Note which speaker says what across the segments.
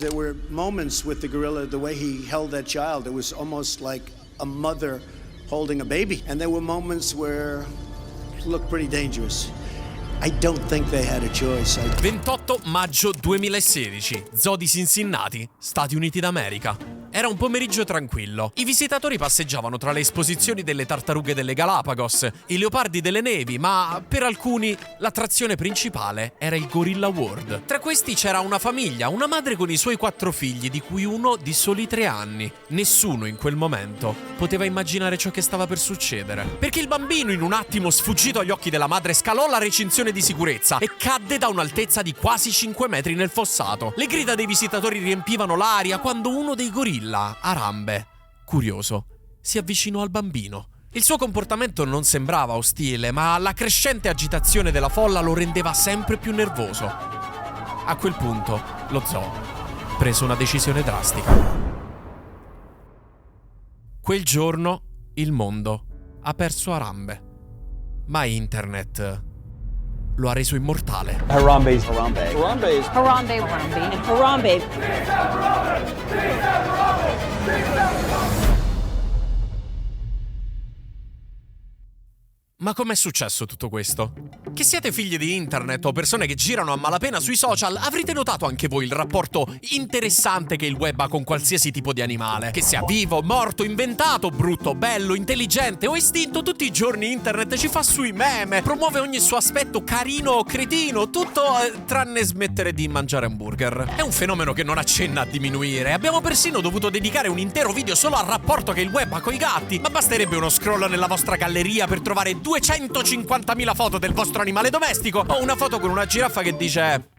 Speaker 1: There were moments with the gorilla, the way he held that child, it was almost like a mother holding a baby. And there were moments where it looked pretty dangerous. I don't think they had a choice.
Speaker 2: 28 maggio 2016, Zoo di Cincinnati, Stati Uniti d'America. Era un pomeriggio tranquillo. I visitatori passeggiavano tra le esposizioni delle tartarughe delle Galapagos, i leopardi delle nevi, ma per alcuni l'attrazione principale era il Gorilla World. Tra questi c'era una famiglia, una madre con i suoi 4 figli, di cui uno di soli 3 anni. Nessuno in quel momento poteva immaginare ciò che stava per succedere, perché il bambino, in un attimo sfuggito agli occhi della madre, scalò la recinzione di sicurezza e cadde da un'altezza di quasi 5 metri nel fossato. Le grida dei visitatori riempivano l'aria quando uno dei gorilla, Harambe, curioso, si avvicinò al bambino. Il suo comportamento non sembrava ostile, ma la crescente agitazione della folla lo rendeva sempre più nervoso. A quel punto, lo zoo prese una decisione drastica. Quel giorno, il mondo ha perso Harambe, ma internet lo ha reso immortale.
Speaker 3: Harambe.
Speaker 2: Ma com'è successo tutto questo? Che siete figli di internet o persone che girano a malapena sui social, avrete notato anche voi il rapporto interessante che il web ha con qualsiasi tipo di animale. Che sia vivo, morto, inventato, brutto, bello, intelligente o estinto, tutti i giorni internet ci fa sui meme, promuove ogni suo aspetto carino o cretino, tutto tranne smettere di mangiare hamburger. È un fenomeno che non accenna a diminuire. Abbiamo persino dovuto dedicare un intero video solo al rapporto che il web ha coi gatti, ma basterebbe uno scroll nella vostra galleria per trovare 250.000 foto del vostro animale domestico o una foto con una giraffa che dice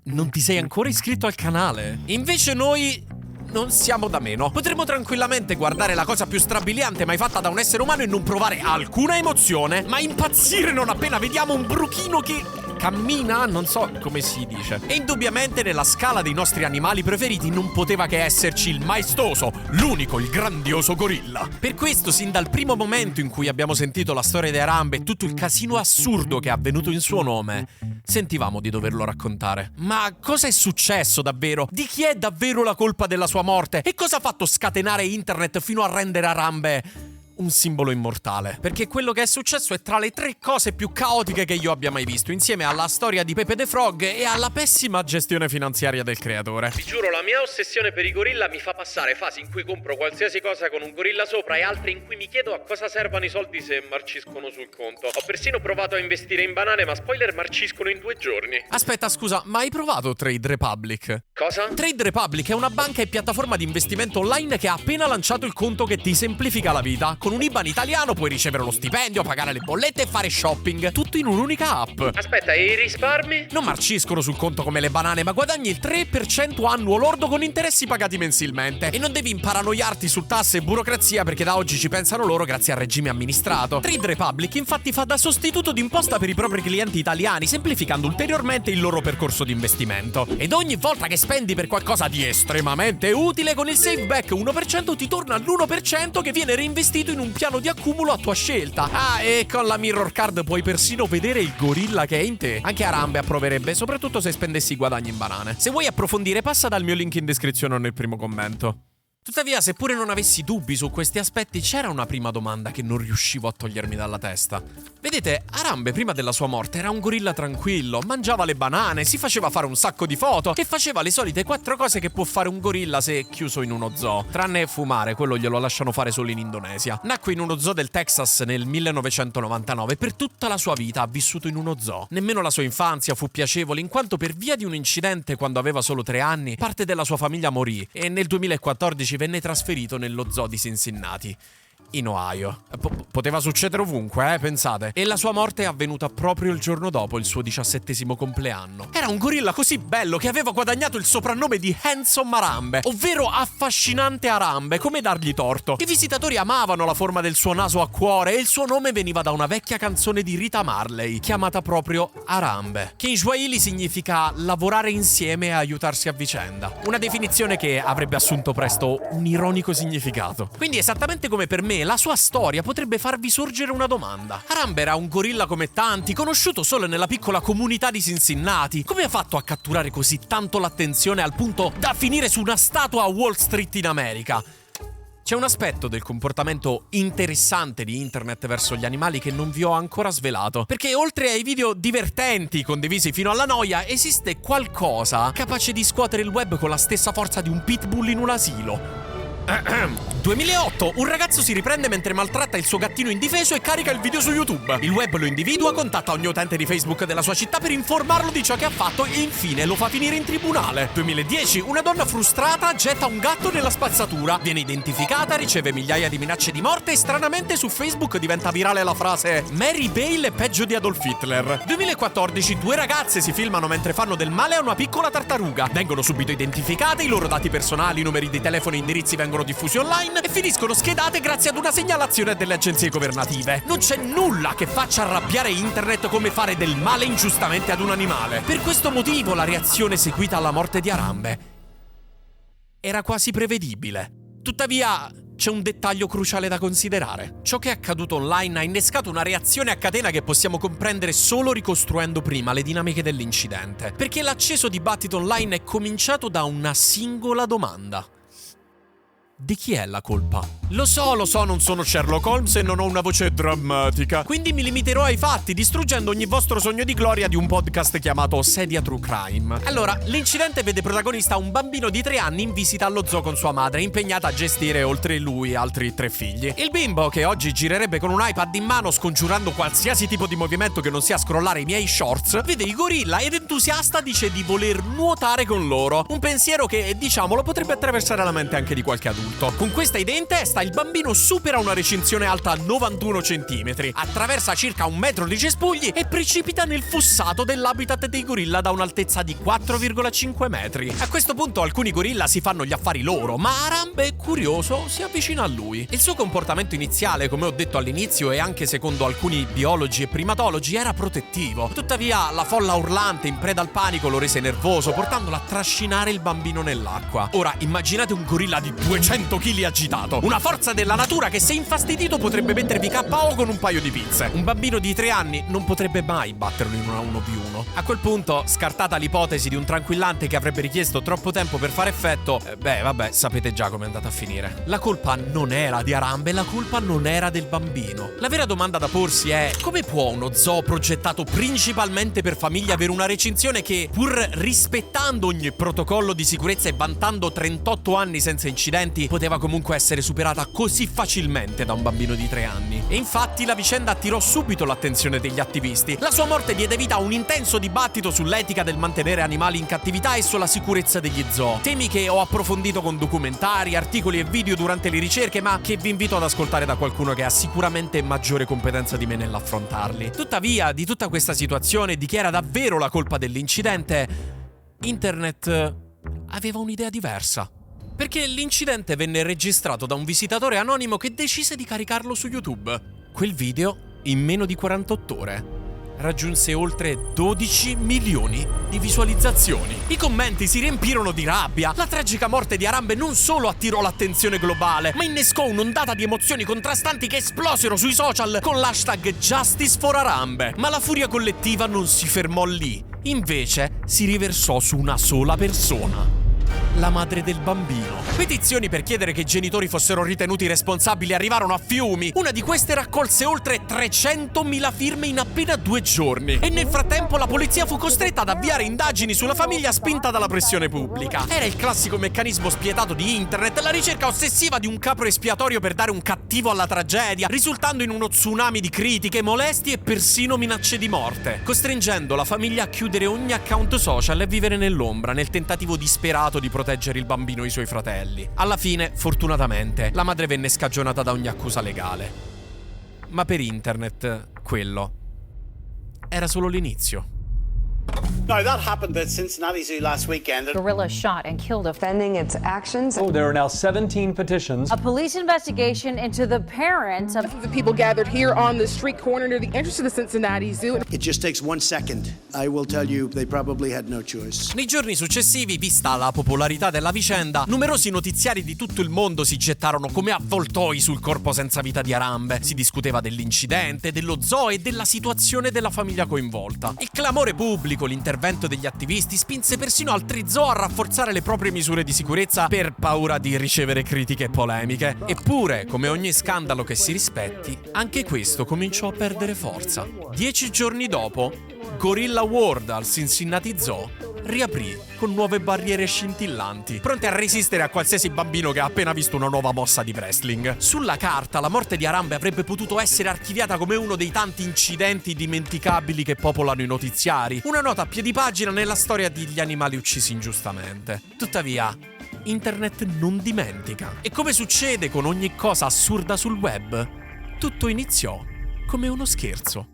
Speaker 2: non ti sei ancora iscritto al canale? Invece noi non siamo da meno. Potremmo tranquillamente guardare la cosa più strabiliante mai fatta da un essere umano e non provare alcuna emozione, ma impazzire non appena vediamo un bruchino che cammina, non so come si dice. E indubbiamente nella scala dei nostri animali preferiti non poteva che esserci il maestoso, l'unico, il grandioso gorilla. Per questo, sin dal primo momento in cui abbiamo sentito la storia di Harambe e tutto il casino assurdo che è avvenuto in suo nome, sentivamo di doverlo raccontare. Ma cosa è successo davvero? Di chi è davvero la colpa della sua morte? E cosa ha fatto scatenare internet fino a rendere Harambe un simbolo immortale? Perché quello che è successo è tra le 3 cose più caotiche che io abbia mai visto, insieme alla storia di Pepe the Frog e alla pessima gestione finanziaria del creatore.
Speaker 4: Vi giuro, la mia ossessione per i gorilla mi fa passare fasi in cui compro qualsiasi cosa con un gorilla sopra e altre in cui mi chiedo a cosa servano i soldi se marciscono sul conto. Ho persino provato a investire in banane, ma spoiler, marciscono in 2 giorni.
Speaker 2: Aspetta, scusa, ma hai provato Trade Republic?
Speaker 4: Cosa?
Speaker 2: Trade Republic è una banca e piattaforma di investimento online che ha appena lanciato il conto che ti semplifica la vita. Con un IBAN italiano puoi ricevere lo stipendio, pagare le bollette e fare shopping, tutto in un'unica app.
Speaker 4: Aspetta, e i risparmi?
Speaker 2: Non marciscono sul conto come le banane, ma guadagni il 3% annuo lordo con interessi pagati mensilmente. E non devi imparanoiarti su tasse e burocrazia, perché da oggi ci pensano loro grazie al regime amministrato. Trade Republic infatti fa da sostituto d'imposta per i propri clienti italiani, semplificando ulteriormente il loro percorso di investimento. Ed ogni volta che spendi per qualcosa di estremamente utile, con il SaveBack 1% ti torna l'1% che viene reinvestito in un piano di accumulo a tua scelta. Ah, e con la Mirror Card puoi persino vedere il gorilla che è in te. Anche Harambe approverebbe, soprattutto se spendessi i guadagni in banane. Se vuoi approfondire, passa dal mio link in descrizione o nel primo commento. Tuttavia, seppure non avessi dubbi su questi aspetti, c'era una prima domanda che non riuscivo a togliermi dalla testa. Vedete, Harambe prima della sua morte era un gorilla tranquillo, mangiava le banane, si faceva fare un sacco di foto e faceva le solite 4 cose che può fare un gorilla se è chiuso in uno zoo. Tranne fumare, quello glielo lasciano fare solo in Indonesia. Nacque in uno zoo del Texas nel 1999 e per tutta la sua vita ha vissuto in uno zoo. Nemmeno la sua infanzia fu piacevole, in quanto per via di un incidente quando aveva solo 3 anni, parte della sua famiglia morì e nel 2014 venne trasferito nello zoo di Cincinnati, in Ohio. Poteva succedere ovunque, pensate. E la sua morte è avvenuta proprio il giorno dopo il suo 17° compleanno. Era un gorilla così bello che aveva guadagnato il soprannome di Handsome Harambe, ovvero affascinante Harambe, come dargli torto. I visitatori amavano la forma del suo naso a cuore e il suo nome veniva da una vecchia canzone di Rita Marley, chiamata proprio Harambe, che in Swahili significa lavorare insieme e aiutarsi a vicenda. Una definizione che avrebbe assunto presto un ironico significato. Quindi, esattamente come per me me la sua storia potrebbe farvi sorgere una domanda. Harambe era un gorilla come tanti, conosciuto solo nella piccola comunità di Cincinnati. Come ha fatto a catturare così tanto l'attenzione al punto da finire su una statua a Wall Street in America? C'è un aspetto del comportamento interessante di internet verso gli animali che non vi ho ancora svelato, perché oltre ai video divertenti condivisi fino alla noia, esiste qualcosa capace di scuotere il web con la stessa forza di un pitbull in un asilo. 2008. Un ragazzo si riprende mentre maltratta il suo gattino indifeso e carica il video su YouTube. Il web lo individua, contatta ogni utente di Facebook della sua città per informarlo di ciò che ha fatto e infine lo fa finire in tribunale. 2010. Una donna frustrata getta un gatto nella spazzatura. Viene identificata, riceve migliaia di minacce di morte e stranamente su Facebook diventa virale la frase "Mary Bale è peggio di Adolf Hitler". 2014. Due ragazze si filmano mentre fanno del male a una piccola tartaruga. Vengono subito identificate, i loro dati personali, numeri di telefono e indirizzi vengono diffusi online e finiscono schedate grazie ad una segnalazione delle agenzie governative. Non c'è nulla che faccia arrabbiare internet come fare del male ingiustamente ad un animale. Per questo motivo la reazione seguita alla morte di Harambe era quasi prevedibile. Tuttavia c'è un dettaglio cruciale da considerare. Ciò che è accaduto online ha innescato una reazione a catena che possiamo comprendere solo ricostruendo prima le dinamiche dell'incidente. Perché l'acceso dibattito online è cominciato da una singola domanda: di chi è la colpa? Lo so, non sono Sherlock Holmes e non ho una voce drammatica, quindi mi limiterò ai fatti, distruggendo ogni vostro sogno di gloria di un podcast chiamato Sedia True Crime. Allora, l'incidente vede protagonista un bambino di 3 anni in visita allo zoo con sua madre, impegnata a gestire oltre lui altri 3 figli. Il bimbo, che oggi girerebbe con un iPad in mano scongiurando qualsiasi tipo di movimento che non sia scrollare i miei shorts, vede i gorilla ed entusiasta dice di voler nuotare con loro. Un pensiero che, diciamolo, potrebbe attraversare la mente anche di qualche adulto. Con questa idea in testa, il bambino supera una recinzione alta 91 cm, attraversa circa 1 metro di cespugli e precipita nel fossato dell'habitat dei gorilla da un'altezza di 4,5 metri. A questo punto alcuni gorilla si fanno gli affari loro, ma Harambe, curioso, si avvicina a lui. Il suo comportamento iniziale, come ho detto all'inizio e anche secondo alcuni biologi e primatologi, era protettivo. Tuttavia la folla urlante in preda al panico lo rese nervoso, portandolo a trascinare il bambino nell'acqua. Ora immaginate un gorilla di 200 kg agitato, una forza della natura che se infastidito potrebbe mettervi KO con un paio di pizze. Un bambino di 3 anni non potrebbe mai batterlo in una 1v1. A quel punto, scartata l'ipotesi di un tranquillante che avrebbe richiesto troppo tempo per fare effetto, sapete già com'è andata a finire. La colpa non era di Harambe, la colpa non era del bambino. La vera domanda da porsi è: come può uno zoo progettato principalmente per famiglie avere una recinzione che, pur rispettando ogni protocollo di sicurezza e vantando 38 anni senza incidenti, poteva comunque essere superata così facilmente da un bambino di 3 anni? E infatti la vicenda attirò subito l'attenzione degli attivisti. La sua morte diede vita a un intenso dibattito sull'etica del mantenere animali in cattività e sulla sicurezza degli zoo. Temi che ho approfondito con documentari, articoli e video durante le ricerche, ma che vi invito ad ascoltare da qualcuno che ha sicuramente maggiore competenza di me nell'affrontarli. Tuttavia, di tutta questa situazione, di chi era davvero la colpa dell'incidente, internet aveva un'idea diversa. Perché l'incidente venne registrato da un visitatore anonimo che decise di caricarlo su YouTube. Quel video, in meno di 48 ore, raggiunse oltre 12 milioni di visualizzazioni. I commenti si riempirono di rabbia. La tragica morte di Harambe non solo attirò l'attenzione globale, ma innescò un'ondata di emozioni contrastanti che esplosero sui social con l'hashtag Justice for Harambe. Ma la furia collettiva non si fermò lì. Invece si riversò su una sola persona: la madre del bambino. Petizioni per chiedere che i genitori fossero ritenuti responsabili arrivarono a fiumi. Una di queste raccolse oltre 300.000 firme in appena 2 giorni. E nel frattempo la polizia fu costretta ad avviare indagini sulla famiglia spinta dalla pressione pubblica. Era il classico meccanismo spietato di internet, la ricerca ossessiva di un capro espiatorio per dare un cattivo alla tragedia, risultando in uno tsunami di critiche, molestie e persino minacce di morte, costringendo la famiglia a chiudere ogni account social e vivere nell'ombra, nel tentativo disperato di proteggere il bambino e i suoi fratelli. Alla fine, fortunatamente, la madre venne scagionata da ogni accusa legale. Ma per internet, quello era solo l'inizio.
Speaker 1: No, that happened at Cincinnati Zoo last weekend.
Speaker 3: Gorilla shot and killed a
Speaker 5: Defending its actions.
Speaker 6: Oh, there are now 17 petitions.
Speaker 3: A police investigation into the parents of
Speaker 7: The people gathered here on the street corner near the entrance to the Cincinnati Zoo.
Speaker 1: It just takes 1 second. I will tell you, they probably had no choice.
Speaker 2: Nei giorni successivi, vista la popolarità della vicenda, numerosi notiziari di tutto il mondo si gettarono come avvoltoi sul corpo senza vita di Harambe. Si discuteva dell'incidente, dello zoo e della situazione della famiglia coinvolta. Il clamore pubblico, l'intervento degli attivisti spinse persino altri zoo a rafforzare le proprie misure di sicurezza per paura di ricevere critiche e polemiche. Eppure, come ogni scandalo che si rispetti, anche questo cominciò a perdere forza. 10 giorni dopo, Gorilla World al Cincinnati Zoo riaprì con nuove barriere scintillanti, pronte a resistere a qualsiasi bambino che ha appena visto una nuova mossa di wrestling. Sulla carta, la morte di Harambe avrebbe potuto essere archiviata come uno dei tanti incidenti dimenticabili che popolano i notiziari, una nota a piedi pagina nella storia degli animali uccisi ingiustamente. Tuttavia, internet non dimentica. E come succede con ogni cosa assurda sul web, tutto iniziò come uno scherzo.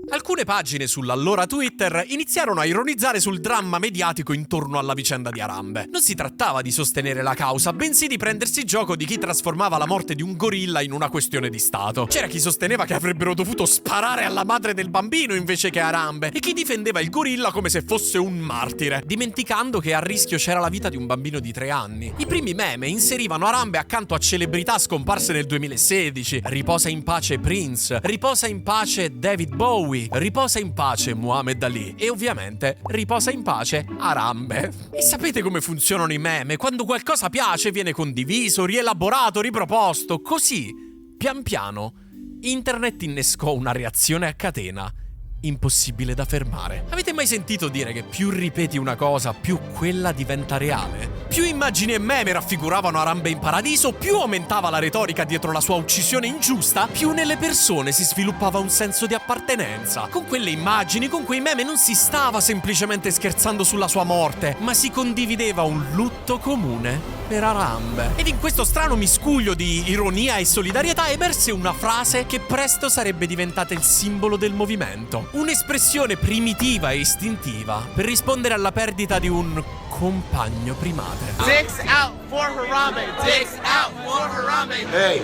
Speaker 2: Alcune pagine sull'allora Twitter iniziarono a ironizzare sul dramma mediatico intorno alla vicenda di Harambe. Non si trattava di sostenere la causa, bensì di prendersi gioco di chi trasformava la morte di un gorilla in una questione di Stato. C'era chi sosteneva che avrebbero dovuto sparare alla madre del bambino invece che Harambe, e chi difendeva il gorilla come se fosse un martire, dimenticando che a rischio c'era la vita di un bambino di 3 anni. I primi meme inserivano Harambe accanto a celebrità scomparse nel 2016. Riposa in pace Prince, riposa in pace David Bowie, riposa in pace Muhammad Ali e ovviamente riposa in pace Harambe. E sapete come funzionano i meme? Quando qualcosa piace viene condiviso, rielaborato, riproposto. Così, pian piano, internet innescò una reazione a catena impossibile da fermare. Avete mai sentito dire che più ripeti una cosa, più quella diventa reale? Più immagini e meme raffiguravano Harambe in paradiso, più aumentava la retorica dietro la sua uccisione ingiusta, più nelle persone si sviluppava un senso di appartenenza. Con quelle immagini, con quei meme non si stava semplicemente scherzando sulla sua morte, ma si condivideva un lutto comune per Harambe. Ed in questo strano miscuglio di ironia e solidarietà emerse una frase che presto sarebbe diventata il simbolo del movimento. Un'espressione primitiva e istintiva per rispondere alla perdita di un compagno primate.
Speaker 8: Dicks out for Harambe! Dicks out for Harambe!
Speaker 9: Hey,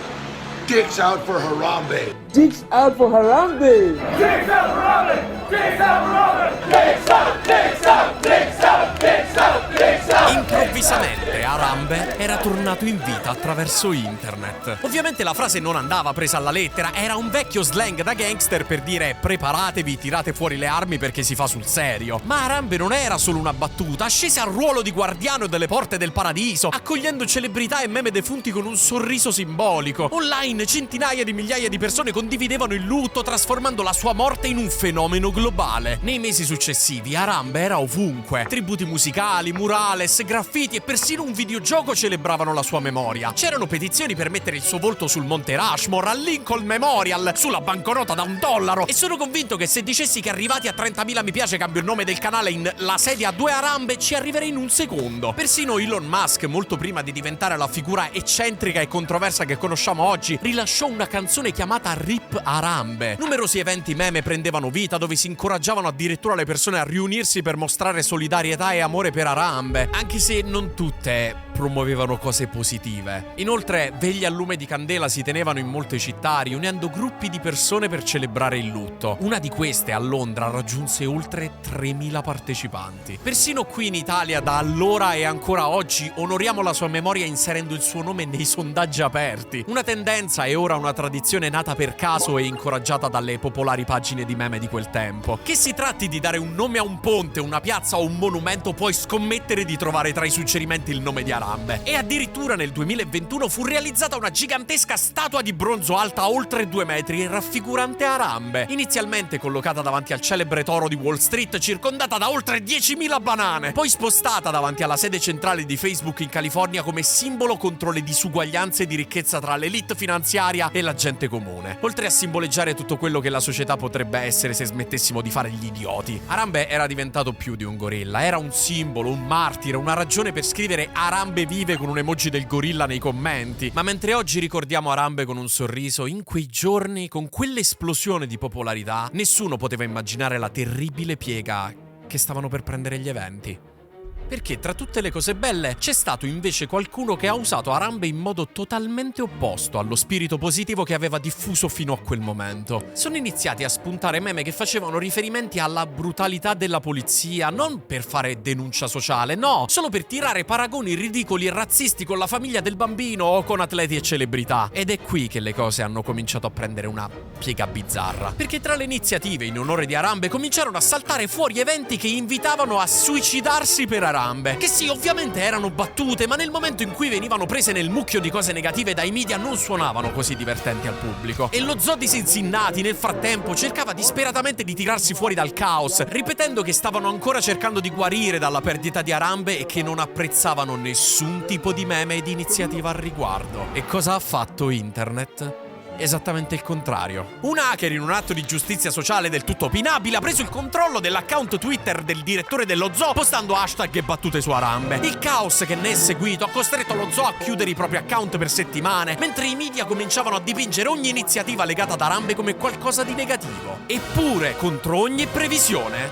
Speaker 9: dicks out for Harambe!
Speaker 6: Dicks out for Harambe!
Speaker 8: Dicks out for Harambe! Dicks out for Harambe! Dicks out! Dicks out! Dicks out! Dicks out! Dicks out!
Speaker 2: Improvvisamente Harambe era tornato in vita attraverso internet. Ovviamente la frase non andava presa alla lettera, era un vecchio slang da gangster per dire preparatevi, tirate fuori le armi perché si fa sul serio. Ma Harambe non era solo una battuta, scese al ruolo di guardiano delle porte del paradiso, accogliendo celebrità e meme defunti con un sorriso simbolico. Online centinaia di migliaia di persone condividevano il lutto, trasformando la sua morte in un fenomeno globale. Nei mesi successivi Harambe era ovunque. Tributi musicali, murales, graffiti e persino un videogioco celebravano la sua memoria. C'erano petizioni per mettere il suo volto sul Monte Rushmore, al Lincoln Memorial, sulla banconota da $1. E sono convinto che se dicessi che arrivati a 30.000 mi piace cambio il nome del canale in La sedia a 2 Harambe ci arriverei in un secondo. Persino Elon Musk, molto prima di diventare la figura eccentrica e controversa che conosciamo oggi, rilasciò una canzone chiamata Rip Harambe. Numerosi eventi meme prendevano vita dove si incoraggiavano addirittura le persone a riunirsi per mostrare solidarietà e amore per Harambe, anche se non tutte promuovevano cose positive. Inoltre, veglie a lume di candela si tenevano in molte città, riunendo gruppi di persone per celebrare il lutto. Una di queste, a Londra, raggiunse oltre 3.000 partecipanti. Persino qui in Italia, da allora e ancora oggi, onoriamo la sua memoria inserendo il suo nome nei sondaggi aperti. Una tendenza e ora una tradizione nata per caso e incoraggiata dalle popolari pagine di meme di quel tempo. Che si tratti di dare un nome a un ponte, una piazza o un monumento, puoi scommettere di trovare tra i suggerimenti il nome di Harambe. E addirittura nel 2021 fu realizzata una gigantesca statua di bronzo alta oltre 2 metri e raffigurante Harambe, inizialmente collocata davanti al celebre toro di Wall Street, circondata da oltre 10.000 banane, poi spostata davanti alla sede centrale di Facebook in California come simbolo contro le disuguaglianze di ricchezza tra l'elite finanziaria e la gente comune, oltre a simboleggiare tutto quello che la società potrebbe essere se smettessimo di fare gli idioti. Harambe era diventato più di un gorilla, era un simbolo, un martire, una ragione per scrivere Harambe vive con un emoji del gorilla nei commenti. Ma mentre oggi ricordiamo Harambe con un sorriso, in quei giorni, con quell'esplosione di popolarità, nessuno poteva immaginare la terribile piega che stavano per prendere gli eventi. Perché tra tutte le cose belle c'è stato invece qualcuno che ha usato Harambe in modo totalmente opposto allo spirito positivo che aveva diffuso fino a quel momento. Sono iniziati a spuntare meme che facevano riferimenti alla brutalità della polizia, non per fare denuncia sociale, no, solo per tirare paragoni ridicoli e razzisti con la famiglia del bambino o con atleti e celebrità. Ed è qui che le cose hanno cominciato a prendere una piega bizzarra. Perché tra le iniziative in onore di Harambe cominciarono a saltare fuori eventi che invitavano a suicidarsi per Harambe. Che sì, ovviamente erano battute, ma nel momento in cui venivano prese nel mucchio di cose negative dai media non suonavano così divertenti al pubblico. E lo zoo di Cincinnati nel frattempo cercava disperatamente di tirarsi fuori dal caos, ripetendo che stavano ancora cercando di guarire dalla perdita di Harambe e che non apprezzavano nessun tipo di meme e di iniziativa al riguardo. E cosa ha fatto internet? Esattamente il contrario. Un hacker, in un atto di giustizia sociale del tutto opinabile, ha preso il controllo dell'account Twitter del direttore dello zoo postando hashtag e battute su Harambe. Il caos che ne è seguito ha costretto lo zoo a chiudere i propri account per settimane, mentre i media cominciavano a dipingere ogni iniziativa legata ad Harambe come qualcosa di negativo. Eppure, contro ogni previsione,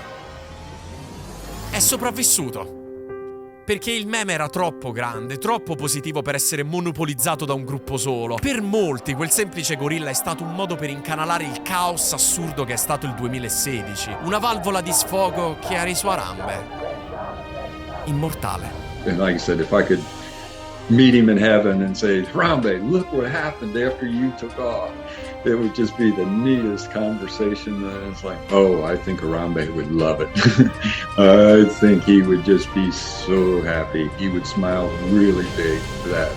Speaker 2: è sopravvissuto. Perché il meme era troppo grande, troppo positivo per essere monopolizzato da un gruppo solo. Per molti quel semplice gorilla è stato un modo per incanalare il caos assurdo che è stato il 2016. Una valvola di sfogo che ha reso Harambe immortale.
Speaker 5: And like I said, if I could meet him in heaven and say, Harambe, look what happened after you took off, it would just be the neatest conversation. It's like, oh, I think Harambe would love it. I think he would just be so happy. He would smile really big for that.